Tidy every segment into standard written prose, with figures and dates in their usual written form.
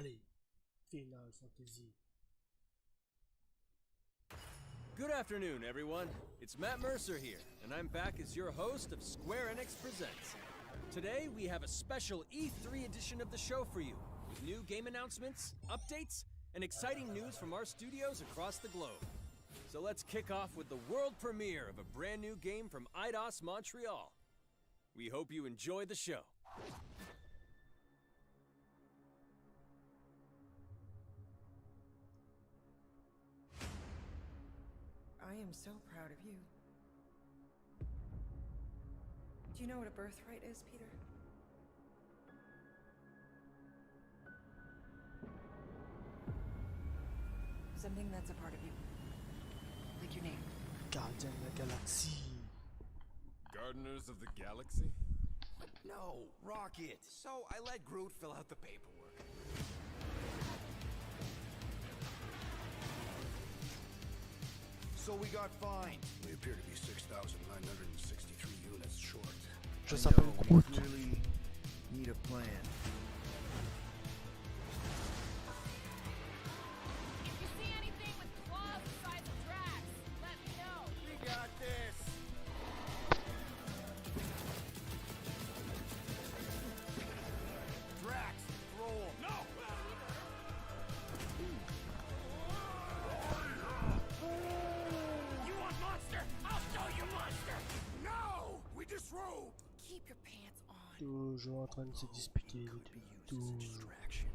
Allez, Final Fantasy. Good afternoon, everyone. It's Matt Mercer here, and I'm back as your host of Square-enix Presents. Today, we have a special E3 edition of the show for you, with new game announcements, updates, and exciting news from our studios across the globe. So let's kick off with the world premiere of a brand new game from Eidos Montreal. We hope you enjoy the show. I am so proud of you. Do you know what a birthright is, Peter? Something that's a part of you. Like your name. Gardien de la Galaxie. Gardeners of the Galaxy? No, Rocket. So I let Groot fill out the paperwork. So we got fined. We appear to be 6,963 units short. Je s'appelle Groot. We really need a plan. If you see anything with claws the size of Drax, let me know. We got this. Drax, roll. No! You want monster? I'll show you monster! No! We disrobe! Keep your pants on. Toujours en train de se disputer. Toujours. Distraction.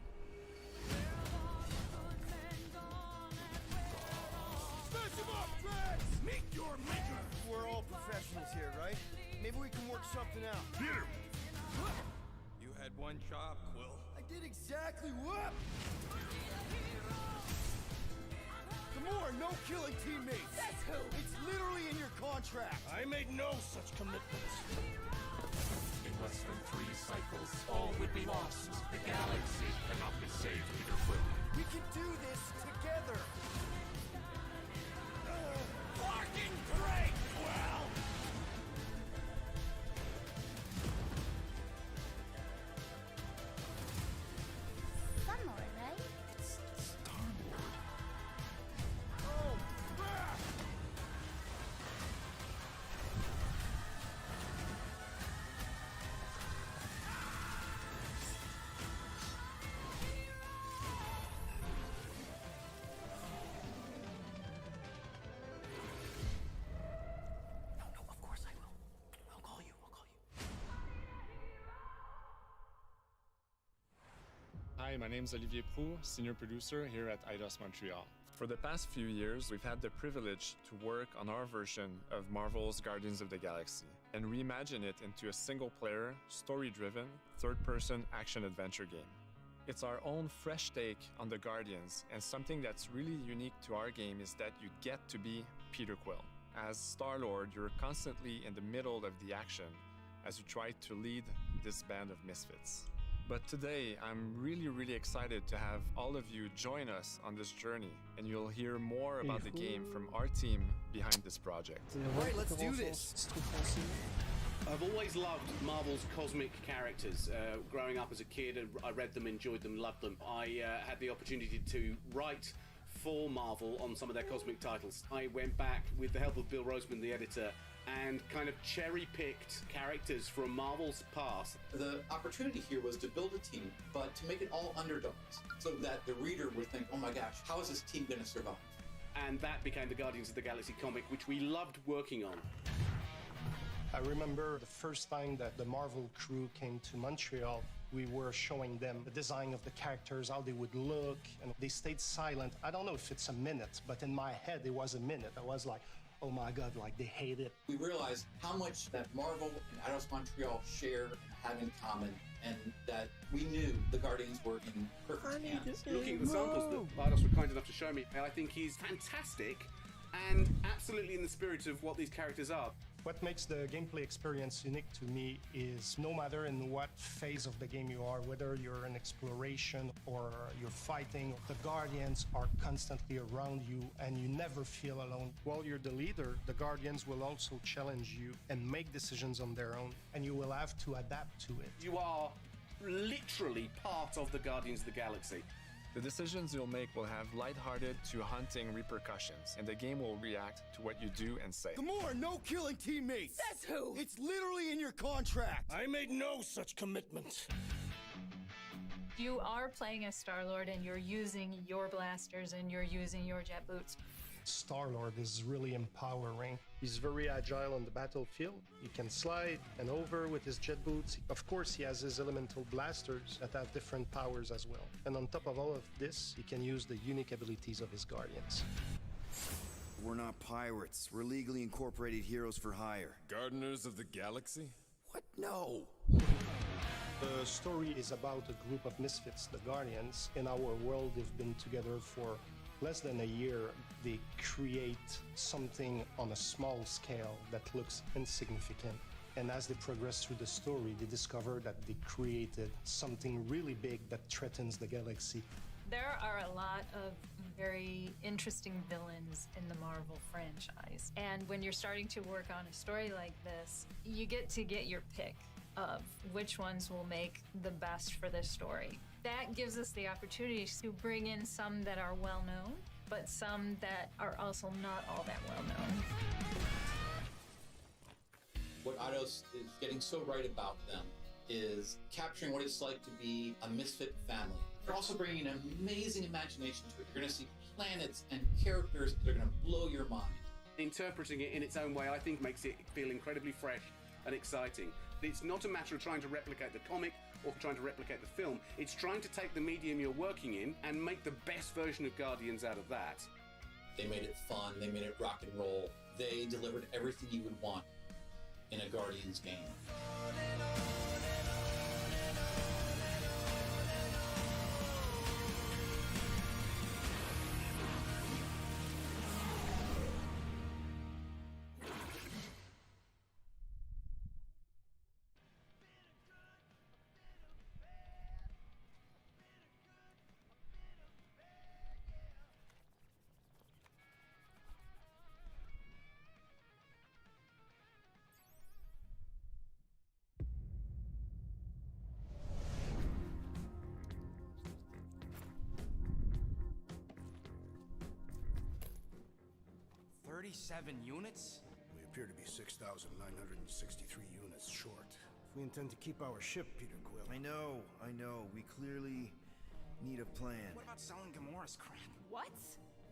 Smash him up, Drax! Meet your maker! We're all professionals here, right? Maybe we can work something out. Here! You had one job, Quill. I did exactly what? Some more no-killing teammates. That's who? It's literally in your contract. I made no such commitments. In less than 3 cycles, all would be lost. The galaxy cannot be saved, Peter Quill. We can do this together. Fucking great, Quill! Star-Lord, right? Oh, back! No, of course I will. I'll call you. Hi, my name is Olivier Proux, senior producer here at Eidos Montreal. For the past few years, we've had the privilege to work on our version of Marvel's Guardians of the Galaxy and reimagine it into a single-player, story-driven, third-person action-adventure game. It's our own fresh take on the Guardians, and something that's really unique to our game is that you get to be Peter Quill. As Star-Lord, you're constantly in the middle of the action as you try to lead this band of misfits. But today, I'm really excited to have all of you join us on this journey, and you'll hear more about the game from our team behind this project. Right, let's do this. I've always loved Marvel's cosmic characters. Growing up as a kid, I read them, enjoyed them, loved them. I had the opportunity to write for Marvel on some of their cosmic titles. I went back with the help of Bill Roseman, the editor, and kind of cherry-picked characters from Marvel's past. The opportunity here was to build a team, but to make it all underdogs, so that the reader would think, oh my gosh, how is this team going to survive? And that became the Guardians of the Galaxy comic, which we loved working on. I remember the first time that the Marvel crew came to Montreal, we were showing them the design of the characters, how they would look, and they stayed silent. I don't know if it's a minute, but in my head, it was a minute. I was like, oh my God, like they hate it. We realized how much that Marvel and Eidos Montreal share and have in common, and that we knew the Guardians were in perfect hands. Looking at the samples that Eidos were kind enough to show me, I think he's fantastic and absolutely in the spirit of what these characters are. What makes the gameplay experience unique to me is no matter in what phase of the game you are, whether you're in exploration or you're fighting, the Guardians are constantly around you and you never feel alone. While you're the leader, the Guardians will also challenge you and make decisions on their own, and you will have to adapt to it. You are literally part of the Guardians of the Galaxy. The decisions you'll make will have lighthearted to haunting repercussions, and the game will react to what you do and say. Gamora, no killing teammates! Says who? It's literally in your contract! I made no such commitment. You are playing as Star-Lord and you're using your blasters and you're using your jet boots. Star-Lord is really empowering. He's very agile on the battlefield. He can slide and over with his jet boots. Of course, he has his elemental blasters that have different powers as well. And on top of all of this, he can use the unique abilities of his Guardians. We're not pirates. We're legally incorporated heroes for hire. Gardeners of the Galaxy? What? No. The story is about a group of misfits, the Guardians. In our world, they've been together for less than a year. They create something on a small scale that looks insignificant. And as they progress through the story, they discover that they created something really big that threatens the galaxy. There are a lot of very interesting villains in the Marvel franchise. And when you're starting to work on a story like this, you get to get your pick of which ones will make the best for this story. That gives us the opportunity to bring in some that are well known, but some that are also not all that well known. What Eidos is getting so right about them is capturing what it's like to be a misfit family. They're also bringing an amazing imagination to it. You're going to see planets and characters that are going to blow your mind. Interpreting it in its own way, I think, makes it feel incredibly fresh and exciting. It's not a matter of trying to replicate the comic or trying to replicate the film. It's trying to take the medium you're working in and make the best version of Guardians out of that. They made it fun. They made it rock and roll. They delivered everything you would want in a Guardians game. Units? We appear to be 6,963 units short. If we intend to keep our ship, Peter Quill. I know. We clearly need a plan. What about selling Gamora's crap? What?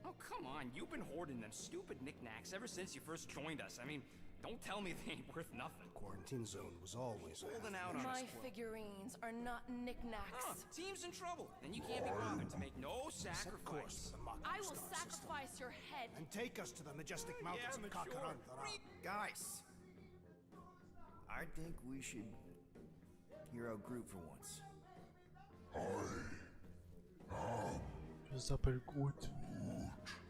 Oh, come on. You've been hoarding them stupid knickknacks ever since you first joined us. I mean, don't tell me they ain't worth nothing. Quarantine zone was always holding out on us. My figurines are not knickknacks. Team's in trouble. Then you can't be bothered to make no sacrifice. I will sacrifice your head. And take us to the majestic mountains of Kakarantara. Guys, I think we should hear out Groot for once. Je s'appelle Groot.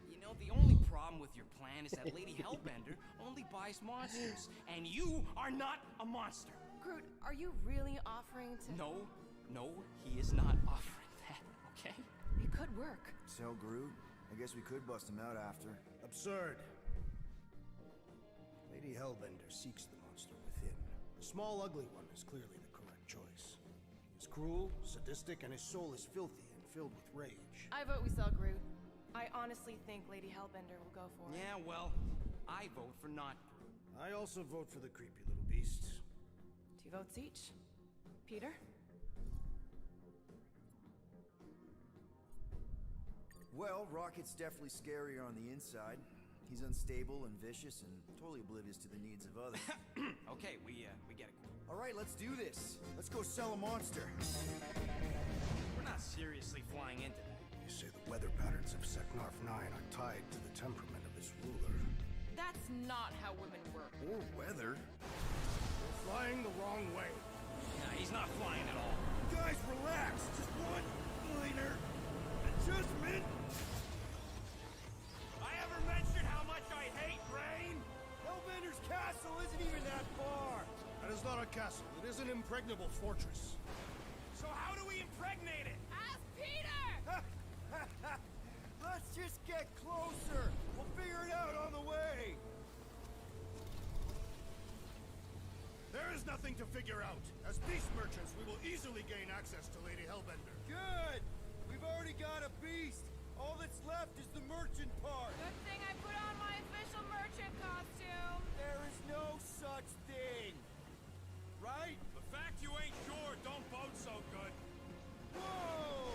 You know, the only problem with your plan is that Lady Hellbender only buys monsters, and you are not a monster. Groot, are you really offering to... No, he is not offering that, okay? It could work. Sell Groot? I guess we could bust him out after. Absurd. Lady Hellbender seeks the monster within. The small, ugly one is clearly the correct choice. He's cruel, sadistic, and his soul is filthy and filled with rage. I vote we sell Groot. I honestly think Lady Hellbender will go for it. Yeah, well, I vote for not Groot. I also vote for the creepy little beast. 2 votes each. Peter? Well, Rocket's definitely scarier on the inside. He's unstable and vicious and totally oblivious to the needs of others. Okay, we get it. All right, let's do this. Let's go sell a monster. We're not seriously flying into that. You say the weather patterns of Seknarf 9 are tied to the temperament of its ruler. That's not how women work. Or weather. We're flying the wrong way. Nah, he's not flying at all. Guys, relax. Just one minor adjustment. I ever mentioned how much I hate rain? Hellbender's castle isn't even that far. That is not a castle. It is an impregnable fortress. So how do we impregnate it? Ask Peter! Let's just get closer. We'll figure it out on the way. There is nothing to figure out. As beast merchants, we will easily gain access to Lady Hellbender. Good! We've already got a beast. All that's left is the merchant part. Good thing I put on my official merchant costume. There is no such thing. Right? The fact you ain't sure don't bode so good. Whoa!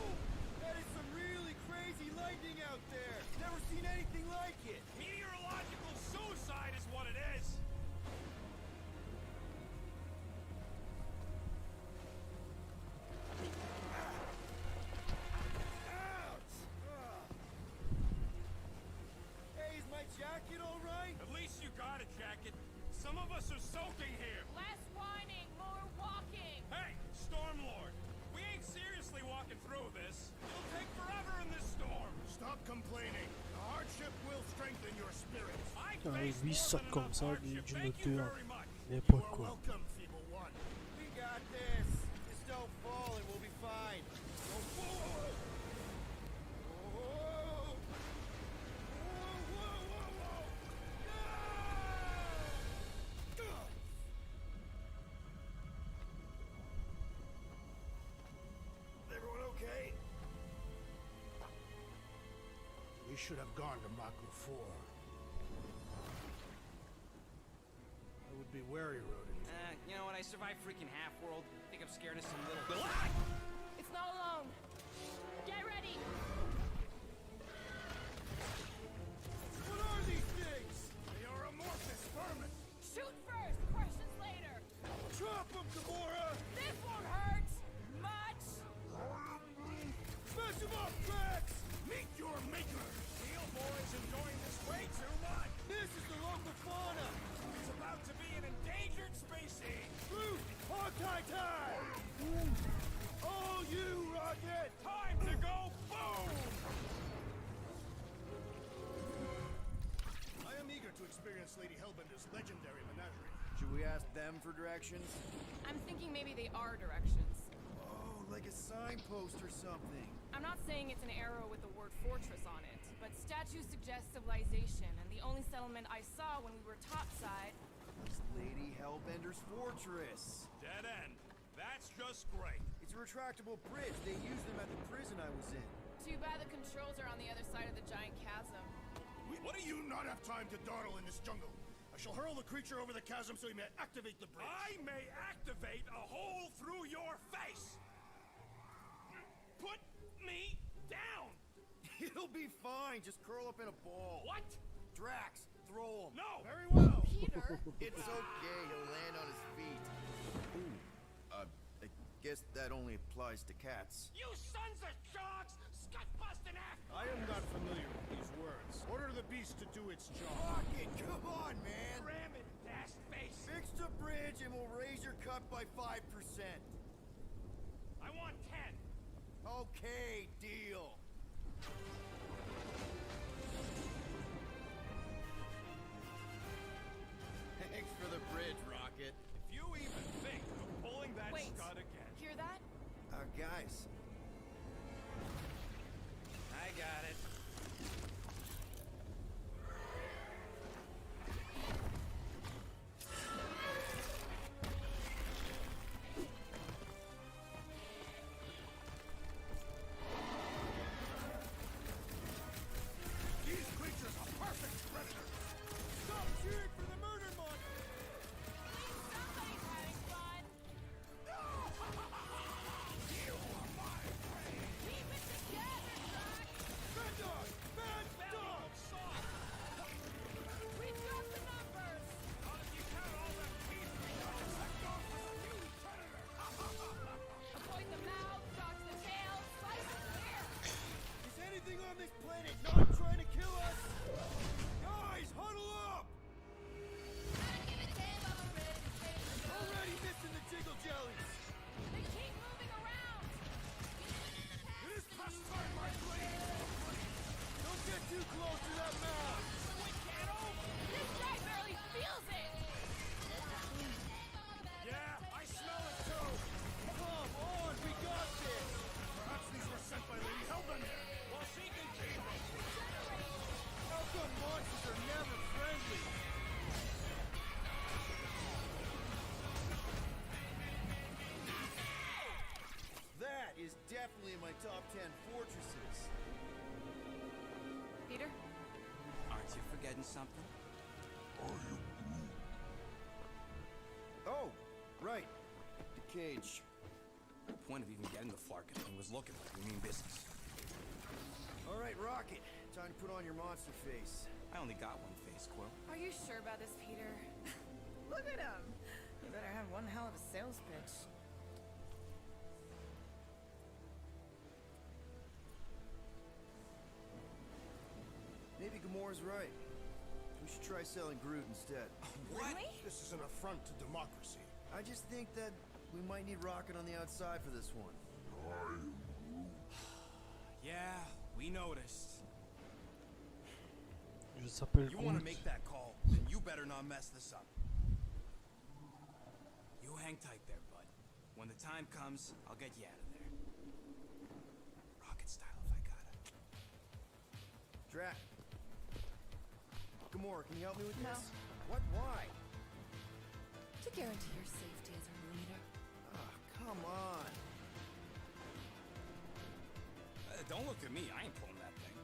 That is some really crazy lightning out there. Never seen anything like it. Meteorological suicide is what it is. Ouch! Hey, is my jacket all right? At least you got a jacket. Some of us are soaking here. Less whining, more walking. Hey, Stormlord, we ain't seriously walking through this. It'll take forever in this storm. Stop complaining. The hardship will strengthen your spirit. Putain, les 8 sortent comme ça d'une hauteur. You N'importe are quoi. welcome, feeble one. We got this. Just don't fall and we'll be fine. Whoa, whoa, whoa. Whoa. Whoa, whoa, whoa, whoa. Ah! Everyone okay? We should have gone to Maku 4. I would be wary, rodent. You know what? I survived freaking Half-World. Think I'm scared of some little... It's not alone. Get ready. What are these things? They are amorphous vermin. Shoot first, questions later. Drop them, Gamora! This won't hurt much. Smash them up, Drax! Meet your maker. Steel Boy's enjoying this way too much. This is the local fauna! It's about to be an endangered species. Groot! Hawkeye time! All you, Rocket! Time to go boom! I am eager to experience Lady Hellbender's legendary menagerie. Should we ask them for directions? I'm thinking maybe they are directions. Oh, like a signpost or something. I'm not saying it's an arrow with the word fortress on it, but statues suggest civilization, and the only settlement I saw when we were topside. It's Lady Hellbender's fortress. Dead end. That's just great. It's a retractable bridge. They used them at the prison I was in. Too bad the controls are on the other side of the giant chasm. What do you not have time to dawdle in this jungle? I shall hurl the creature over the chasm so he may activate the bridge. I may activate a hole through your face. Put me down. It'll be fine. Just curl up in a ball. What? Drax, throw him. No. Very well. Peter? It's okay. He'll land on his feet. Ooh. I guess that only applies to cats. You sons of sharks! Scut-busting ass! I am not familiar with these words. Order the beast to do its job. Rocket, come on, man. Ram it, dash face! Fix the bridge and we'll raise your cut by 5%. I want 10. Okay, deal. Thanks for the bridge, Rocket. If you even think of pulling that Wait. scud again. Hear that? Guys. I got it. These creatures are perfect predators. Stop cheering for the murder monster! Somebody's having fun. You are my prey. Keep it together, Doc. Fender! my top 10 fortresses. Peter? Aren't you forgetting something? Oh, right. The cage. The point of even getting the Flarkin thing was looking like we mean business. All right, Rocket. Time to put on your monster face. I only got one face, Quill. Are you sure about this, Peter? Look at him. You better have one hell of a sales pitch. Maybe Gamora's right. We should try selling Groot instead. Really? This is an affront to democracy. I just think that we might need Rocket on the outside for this one. Yeah, we noticed. Je s'appelle You want to Groot. make that call, then you better not mess this up. You hang tight there, bud. When the time comes, I'll get you out of there. Rocket style if I gotta. Drac. Gamora, can you help me with No. this? What? Why? To guarantee your safety as our leader. Ah, come on. Don't look at me, I ain't pulling that thing.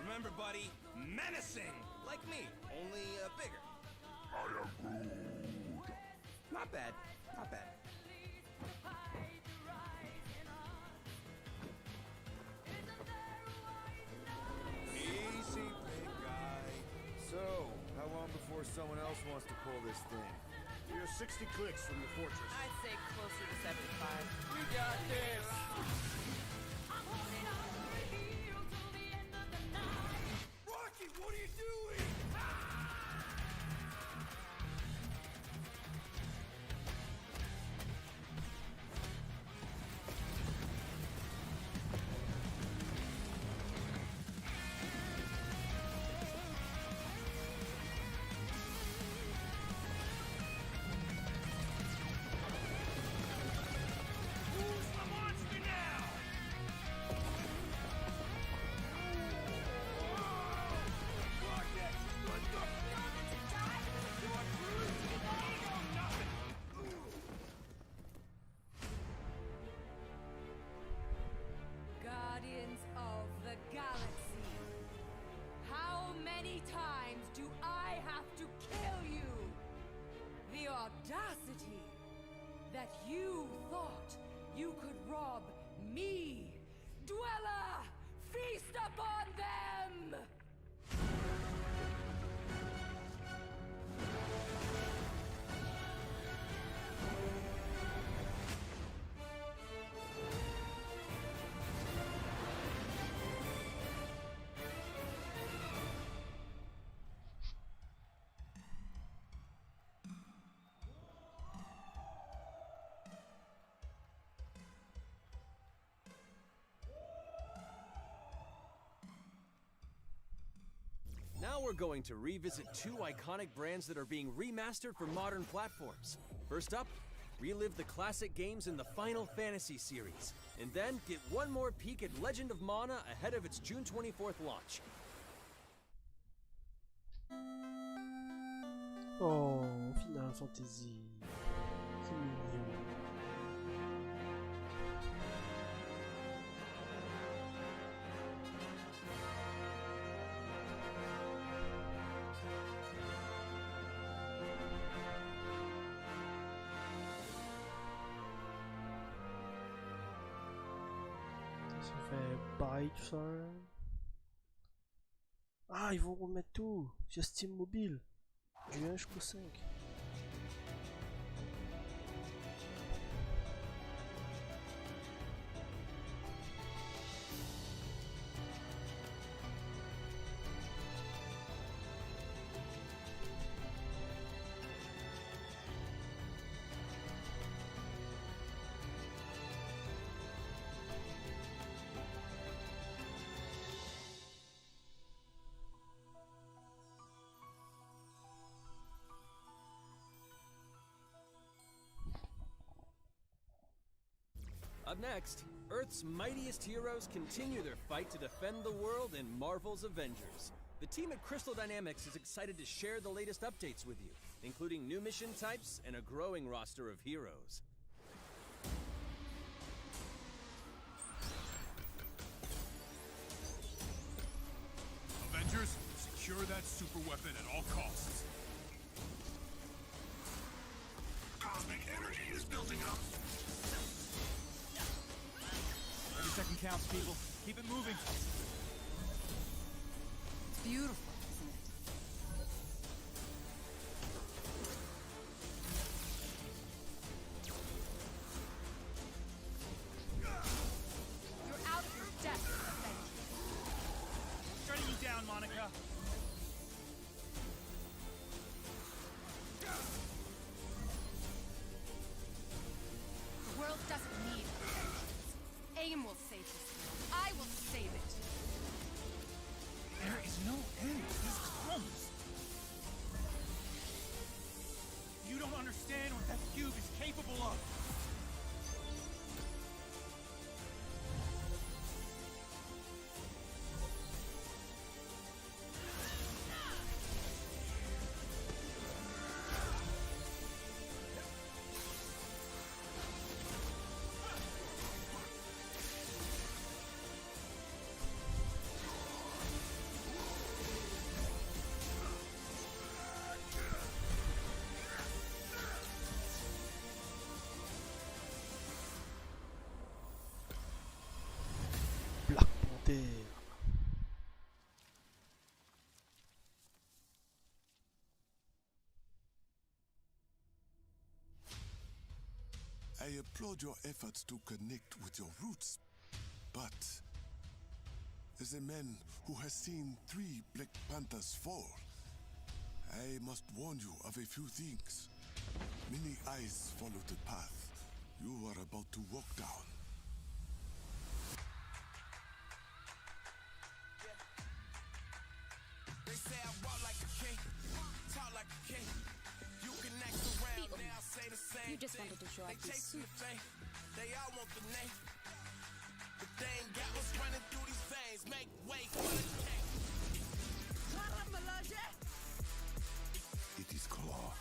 Remember, buddy, menacing! Like me, only bigger. Not bad, not bad. Easy, big guy. So, how long before someone else wants to pull this thing? You're 60 clicks from the fortress. I'd say closer to 75. We got this! Rocky, what are you doing? Who's the monster now? Rocket, let's go! Guardians of the Galaxy. How many times do I have to kill you? The audacity that you thought you could rob me. Dweller, feast upon them! Now we're going to revisit two iconic brands that are being remastered for modern platforms. First up, relive the classic games in the Final Fantasy series, and then get one more peek at Legend of Mana ahead of its June 24th launch. Oh, Final Fantasy. C'est mignon. Ça fait pareil tout ça. Ah, ils vont remettre tout sur Steam Mobile. Du 1 jusqu'au 5. Up next, Earth's mightiest heroes continue their fight to defend the world in Marvel's Avengers. The team at Crystal Dynamics is excited to share the latest updates with you, including new mission types and a growing roster of heroes. Rangers, secure that super weapon at all costs. Cosmic energy is building up. Every second counts, people. Keep it moving. It's beautiful, isn't it? You're out of your depth, Avenger. Shutting you down, Monica. The world doesn't need vengeance. AIM will save this world. I will save it. There is no end to these clones. You don't understand what that cube is capable of. Black Panther. I applaud your efforts to connect with your roots, but as a man who has seen 3 Black Panthers fall, I must warn you of a few things. Many eyes follow the path you are about to walk down. They say I walk like a king, talk like a king. You can act around now, say the same. You just wanted to show off your suit. They all want the name, but they ain't got what's running through these veins. Make way for the king. It is Claw.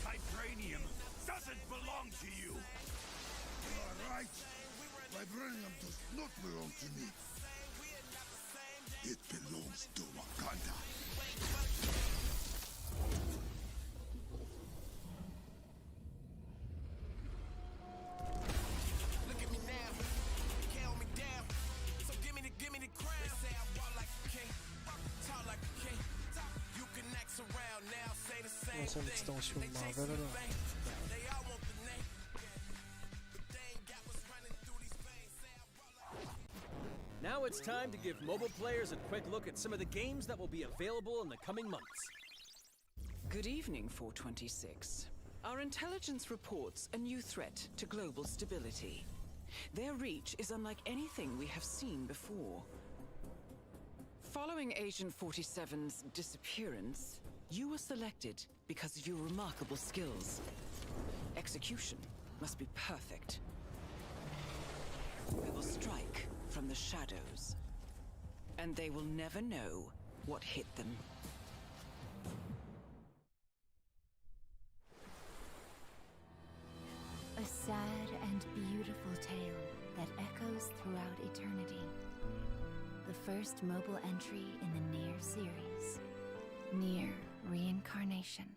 Vibranium doesn't belong to you. You are right. Vibranium does not belong to me. It belongs to Wakanda. Look at me now, can't hold me down. So give me the crown. They say I walk like a king, talk like a king. You can act around now, say the same Ouais, c'est une thing. extension They de chase Marvel the alors. fame. They all want the name, but they ain't got what's running through these veins. Say I walk like Now it's time to give mobile players a quick look at some of the games that will be available in the coming months. Good evening, 426. Our intelligence reports a new threat to global stability. Their reach is unlike anything we have seen before. Following Agent 47's disappearance, you were selected because of your remarkable skills. Execution must be perfect. We will strike from the shadows, and they will never know what hit them. A sad and beautiful tale that echoes throughout eternity. The first mobile entry in the Nier series. Nier Reincarnation.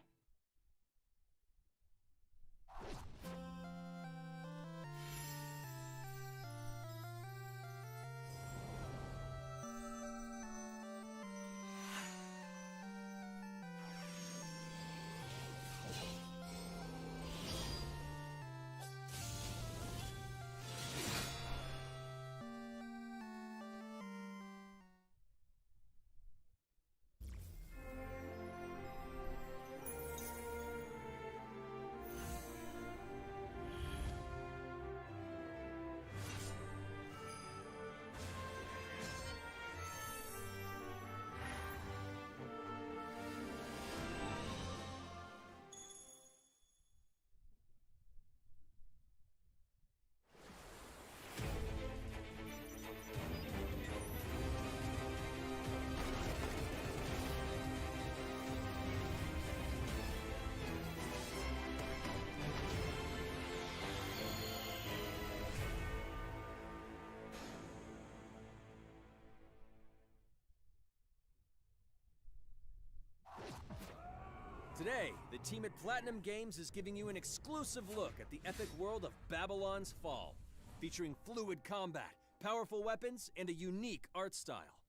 Today, the team at Platinum Games is giving you an exclusive look at the epic world of Babylon's Fall, featuring fluid combat, powerful weapons, and a unique art style.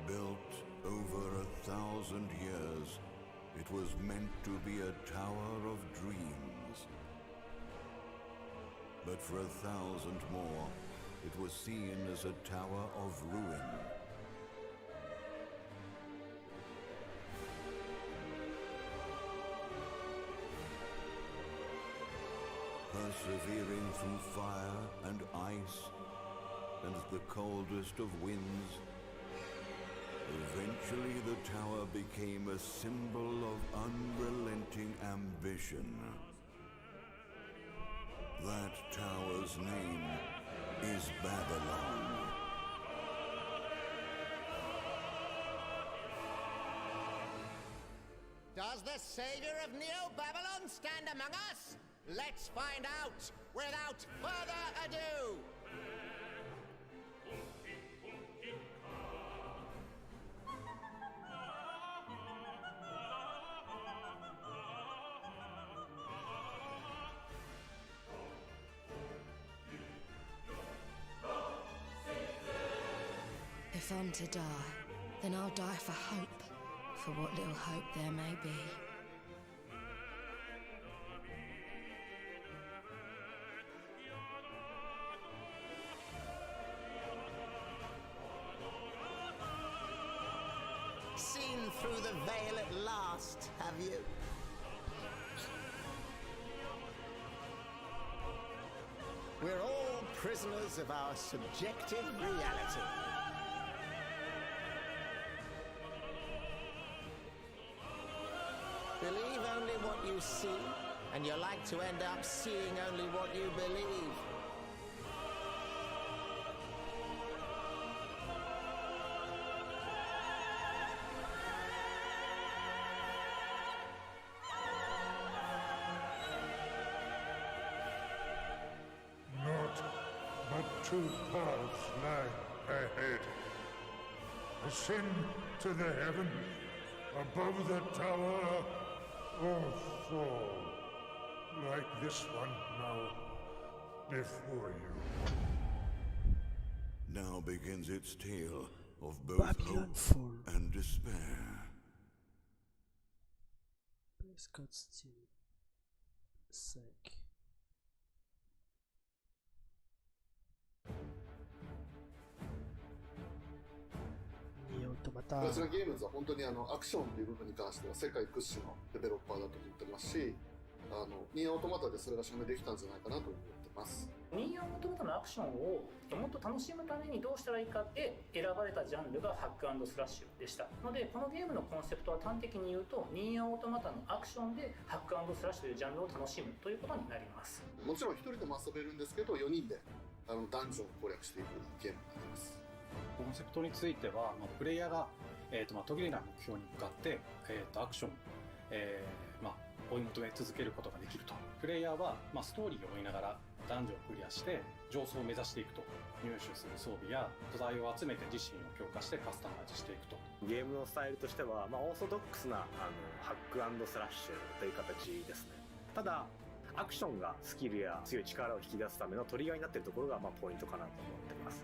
Built over 1,000 years, it was meant to be a tower of dreams. But for 1,000 more, it was seen as a tower of ruin. Persevering through fire and ice and the coldest of winds, eventually the tower became a symbol of unrelenting ambition. That tower's name is Babylon. Does the savior of Neo-Babylon stand among us? Let's find out without further ado! If I'm to die, then I'll die for hope, for what little hope there may be. Seen through the veil at last, have you? We're all prisoners of our subjective reality. Believe only what you see, and you're like to end up seeing only what you believe. Not but two paths lie ahead. Ascend to the heaven above the tower, or fall like this one now before you. Now begins its tale of both Babylon hope Fall. and despair. PS4 Steam 5. Nier Automata. こちらゲームズは本当にアクションという部分に関しては世界屈指のデベロッパーだと思ってますし、ニーオートマタでそれが証明できたんじゃないかなと思ってます。ニーオートマタのアクションをもっと楽しむためにどうしたらいいかって選ばれたジャンルがハック&スラッシュでしたので、このゲームのコンセプトは端的に言うとニーオートマタのアクションでハック&スラッシュというジャンルを楽しむということになります。もちろん1人でも遊べるんですけど、4人でダンジョンを攻略していくゲームになります。コンセプトについては、プレイヤーが、途切れない目標に向かって、アクション、追い求め続けることができると。プレイヤーは、ストーリーを追いながらダンジョンをクリアして上層を目指していくと。入手する装備や素材を集めて自身を強化してカスタマイズしていくと。ゲームのスタイルとしては、オーソドックスなハック&スラッシュという形ですね。ただアクションがスキルや強い力を引き出すためのトリガーになっているところがポイントかなと思ってます。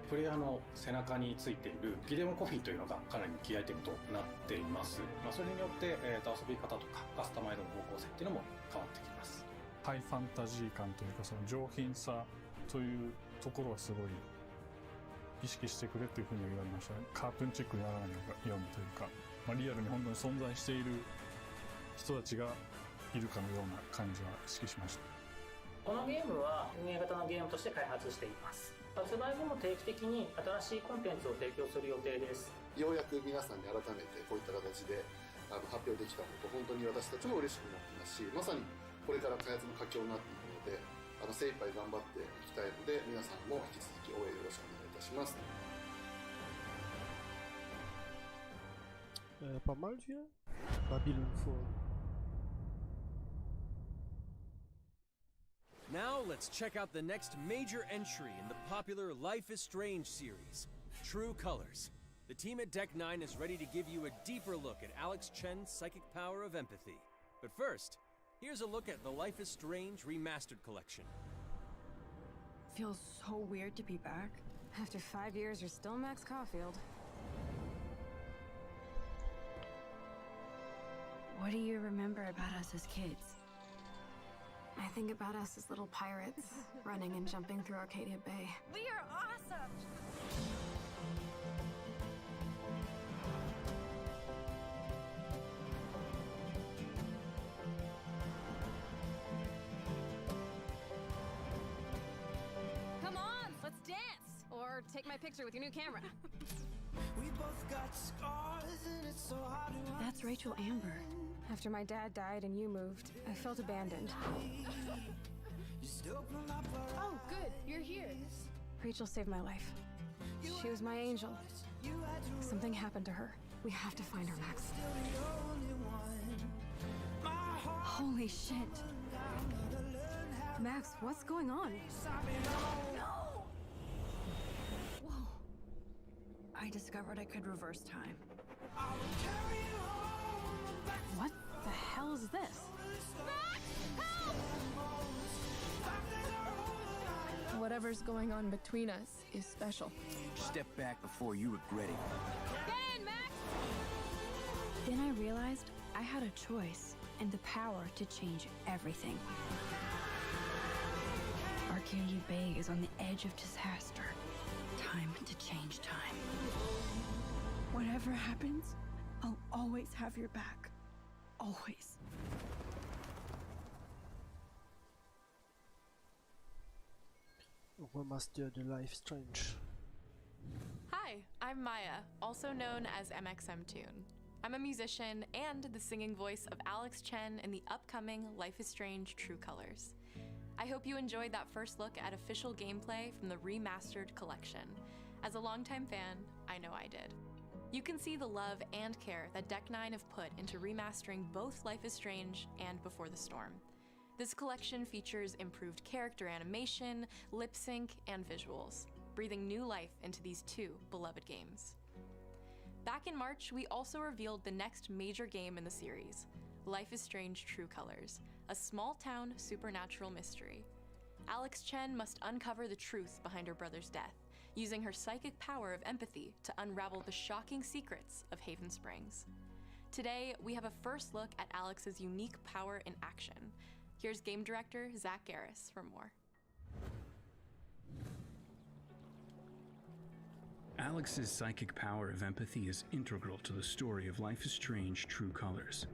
プレイヤーの背中についているギデオンコフィーというのがかなりキーアイテムとなっています。それによって、遊び方とかカスタマイズの方向性っていうのも変わってきます。ハイファンタジー感というか、その上品さというところはすごい意識してくれっていうふうには言われましたね。カートゥーンチックにならないようにというか、リアルに本当に存在している人たちがいるかのような感じは意識しました。このゲームは運営型のゲームとして開発しています。発売後も定期的に新しいコンテンツを提供する予定です。ようやく皆さんに改めてこういった形で発表できたのと、本当に私たちも嬉しくなってますし、まさにこれから開発の佳境になっていくので、精一杯頑張っていきたいので、皆さんも引き続き応援よろしくお願いいたします。Pas mal vu, hein? Babylon Fall. Now let's check out the next major entry in the popular Life is Strange series, True Colors. The team at Deck 9 is ready to give you a deeper look at Alex Chen's psychic power of empathy. But first, here's a look at the Life is Strange Remastered Collection. Feels so weird to be back. After 5 years, you're still Max Caulfield. What do you remember about us as kids? I think about us as little pirates, running and jumping through Arcadia Bay. We are awesome! Come on, let's dance! Or take my picture with your new camera. We both got scars and it's so hard to That's Rachel Amber. After my dad died and you moved, I felt abandoned. Oh, good, you're here. Rachel saved my life. She was my angel. Something happened to her. We have to find her, Max. Holy shit. Max, what's going on? No! Whoa. I discovered I could reverse time. What the hell is this? Whatever's going on between us is special. Step back before you regret it. Get in, Max! Then I realized I had a choice and the power to change everything. Arcadia Bay is on the edge of disaster. Time to change time. Whatever happens, I'll always have your back. Always. Remaster de Life Strange. Hi, I'm Maya, also known as MXM Tune. I'm a musician and the singing voice of Alex Chen in the upcoming Life is Strange True Colors. I hope you enjoyed that first look at official gameplay from the remastered collection. As a longtime fan, I know I did. You can see the love and care that Deck 9 have put into remastering both Life is Strange and Before the Storm. This collection features improved character animation, lip sync, and visuals, breathing new life into these two beloved games. Back in March, we also revealed the next major game in the series, Life is Strange True Colors, a small-town supernatural mystery. Alex Chen must uncover the truth behind her brother's death, using her psychic power of empathy to unravel the shocking secrets of Haven Springs. Today, we have a first look at Alex's unique power in action. Here's game director Zach Garris for more. Alex's psychic power of empathy is integral to the story of Life is Strange True Colors.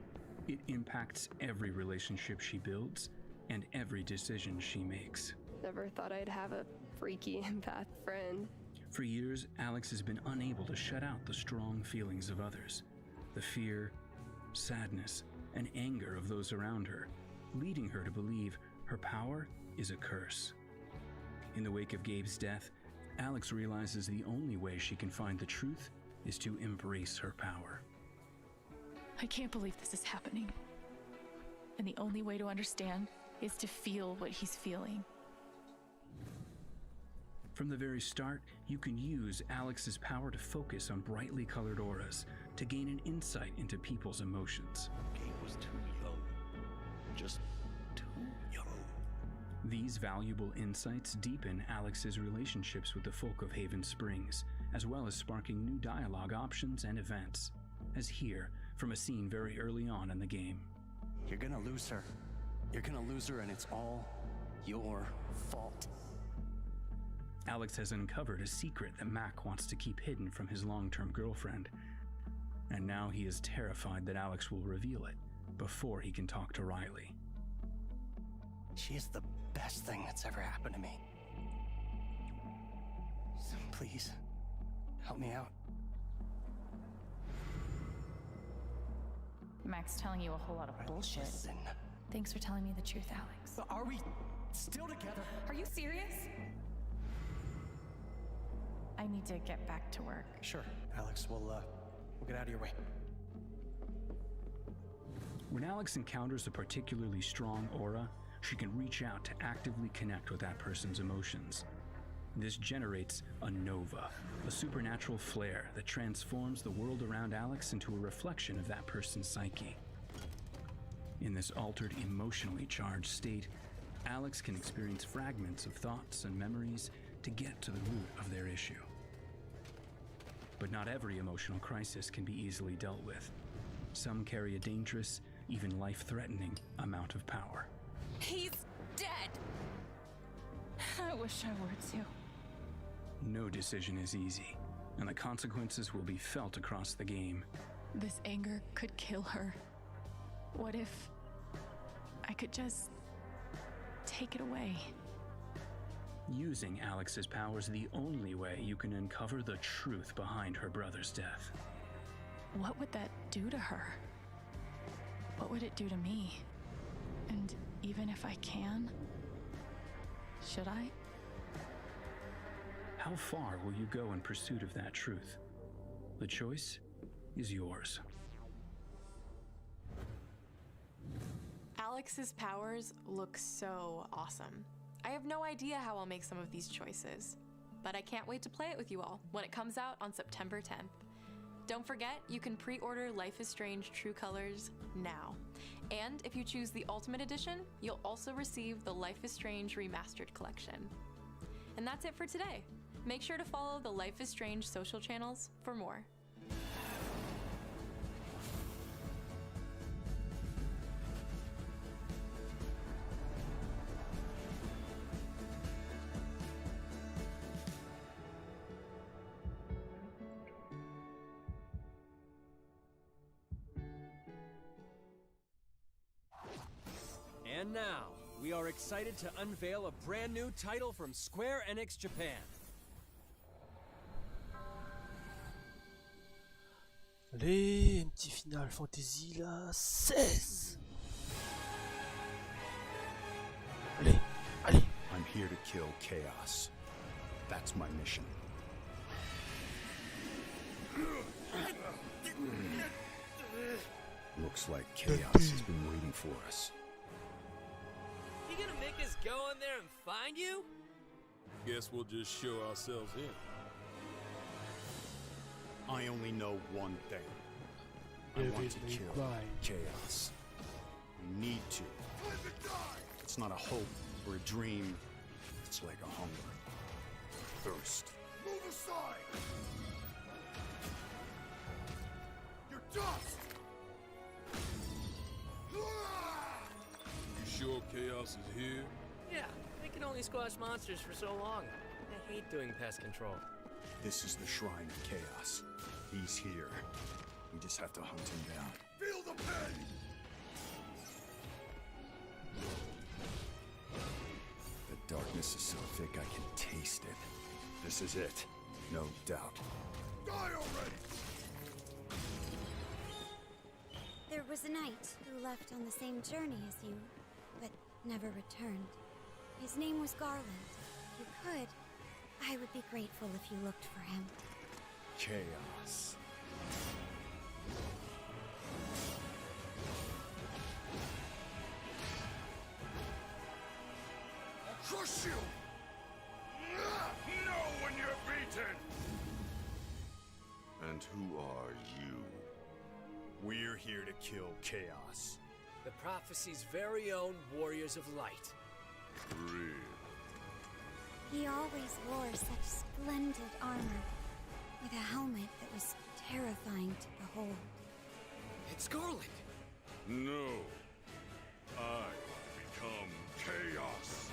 It impacts every relationship she builds and every decision she makes. Never thought I'd have a freaky empath friend. For years, Alex has been unable to shut out the strong feelings of others, the fear, sadness, and anger of those around her, leading her to believe her power is a curse. In the wake of Gabe's death, Alex realizes the only way she can find the truth is to embrace her power. I can't believe this is happening. And the only way to understand is to feel what he's feeling. From the very start, you can use Alex's power to focus on brightly colored auras to gain an insight into people's emotions. Gabe was too young. Just too young. These valuable insights deepen Alex's relationships with the folk of Haven Springs, as well as sparking new dialogue options and events, as here from a scene very early on in the game. You're gonna lose her. You're gonna lose her, and it's all your fault. Alex has uncovered a secret that Mac wants to keep hidden from his long-term girlfriend, and now he is terrified that Alex will reveal it before he can talk to Riley. She is the best thing that's ever happened to me. So please, help me out. Mac's telling you a whole lot of bullshit. Listen. Thanks for telling me the truth, Alex. But are we still together? Are you serious? I need to get back to work. Sure, Alex, we'll get out of your way. When Alex encounters a particularly strong aura, she can reach out to actively connect with that person's emotions. This generates a nova, a supernatural flare that transforms the world around Alex into a reflection of that person's psyche. In this altered, emotionally charged state, Alex can experience fragments of thoughts and memories to get to the root of their issue. But not every emotional crisis can be easily dealt with. Some carry a dangerous, even life-threatening amount of power. He's dead! I wish I were too. No decision is easy, and the consequences will be felt across the game. This anger could kill her. What if I could just take it away? Using Alex's power is the only way you can uncover the truth behind her brother's death. What would that do to her? What would it do to me? And even if I can, should I? How far will you go in pursuit of that truth? The choice is yours. Alex's powers look so awesome. I have no idea how I'll make some of these choices, but I can't wait to play it with you all when it comes out on September 10th. Don't forget, you can pre-order Life is Strange True Colors now. And if you choose the Ultimate Edition, you'll also receive the Life is Strange Remastered Collection. And that's it for today. Make sure to follow the Life is Strange social channels for more. And now, we are excited to unveil a brand new title from Square-Enix Japan. Allez, un petit Final Fantasy là, 16. Allez, allez. I'm here to kill chaos. That's my mission. Looks like chaos has been waiting for us. You gonna make us go in there and find you? Guess we'll just show ourselves in. I only know one thing. I want to kill chaos. I need to. It's not a hope or a dream. It's like a hunger. Thirst. Move aside! You're dust! You sure chaos is here? Yeah, they can only squash monsters for so long. I hate doing pest control. This is the Shrine of Chaos. He's here. We just have to hunt him down. Feel the pain! The darkness is so thick I can taste it. This is it. No doubt. Die already! There was a knight who left on the same journey as you, but never returned. His name was Garland. If you could, I would be grateful if you looked for him. Chaos. I'll crush you! Know when you're beaten! And who are you? We're here to kill chaos. The prophecy's very own Warriors of Light. Real. He always wore such splendid armor, with a helmet that was terrifying to behold. It's Garland! No. I become chaos.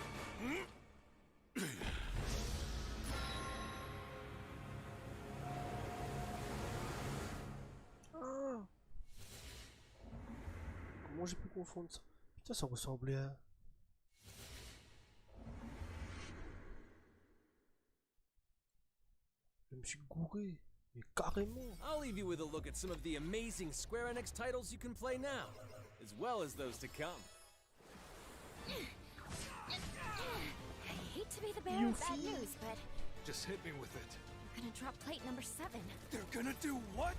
Ah. Comment j'ai pu confondre ça? Putain, ça ressemblait à... Je me suis gouré, mais carrément. I'll leave you with a look at some of the amazing Square Enix titles you can play now, as well as those to come. I hate to be the bearer of bad news, but Just hit me with it. I'm gonna drop plate number 7. They're gonna do what?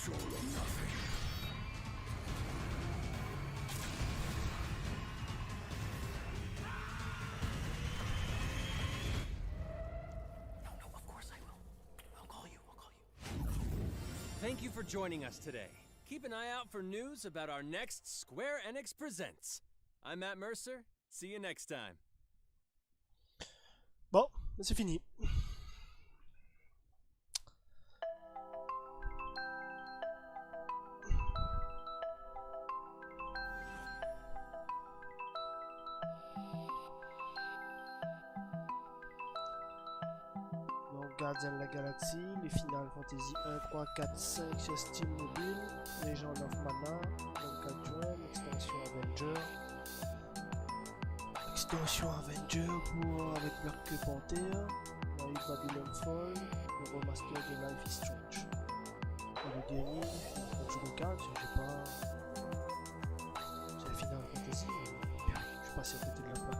sword of nothing. Thank you for joining us today. Keep an eye out for news about our next Square Enix Presents. I'm Matt Mercer. See you next time. Bon, c'est fini. Gardien de la Galaxie, les Final Fantasy 1, 3, 4, 5 sur Steam Mobile, Legend of Mana, 24 juin, extension Avenger pour avec Black Panther, on a eu Babylon Fall, le remaster de Life is Strange. Et le dernier, je regarde, j'ai pas. C'est Final Fantasy, mais je suis passé à côté de la plaque.